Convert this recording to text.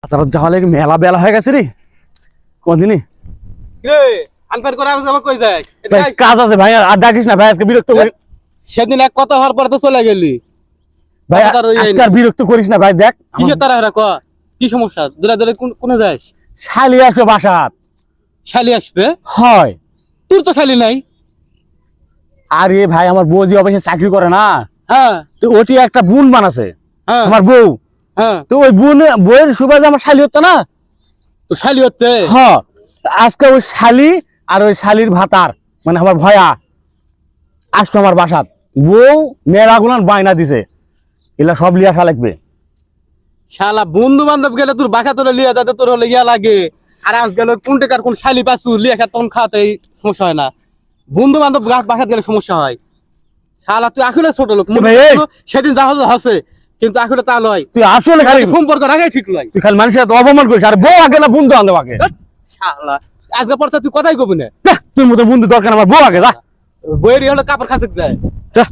আচ্ছা যাওয়া লাগে মেলা বেলা হয়ে গেছে রে কোনদিনই রে আনফার করে যাবা কই যায় ভাই কাজ আছে ভাই আর ডাকিস না ভাই আজকে বিরক্ত করি সেদিন এক কথা হওয়ার পরে তো চলে গেলি ভাই আজকে আর বিরক্ত করিস না ভাই দেখ কিসে তারা হরা ক কি সমস্যা দূরে দূরে কোনে যাস শালি আসবে বাসাত শালি আসবে হয় তোর তো শালি নাই আরে ভাই আমার বউ যে অফিসে চাকরি করে না হ্যাঁ তো ওটি একটা বোন বানাছে হ্যাঁ আমার বউ হ্যাঁ তো ওই বউয়ের সুবাদে আমার শালি হতো না তো শালি হচ্ছে হ্যাঁ আজকে ওই শালি আর ওই শালির ভাতার মানে আমার ভয়া আসবে আমার বাসাত বউ মেলাগুলান বায়না দিছে এলা সব লিয়া আসা লাগবে শালা বন্ধু বান্ধব গেলে তোর বাসা তোর লিয়া যাতে তোর হলে ইয়া লাগে আর আজ গেল কোন টাকার কোন শালি পাচ্ছু লিয়া খা তখন খাতে সমস্যা হয় না বন্ধু বান্ধব বাসা গেলে সমস্যা হয় শালা তুই আসলে ছোট লোক মনে ভাই, এই। করছিলো সেদিন যা হচ্ছে কিন্তু আসলে তা লয় তুই আসলে খালি সম্পর্ক রাখাই ঠিক লয় তুই খালি মানুষের সাথে অপমান করিস আর বউ আগে না বন্ধু আনতে আগে শালা আজকে পর তুই কথাই কবি না তুই মতো বন্ধু দরকার আমার বউ আগে যা বইয়ের হলো কাপড় খাতে যায় যা।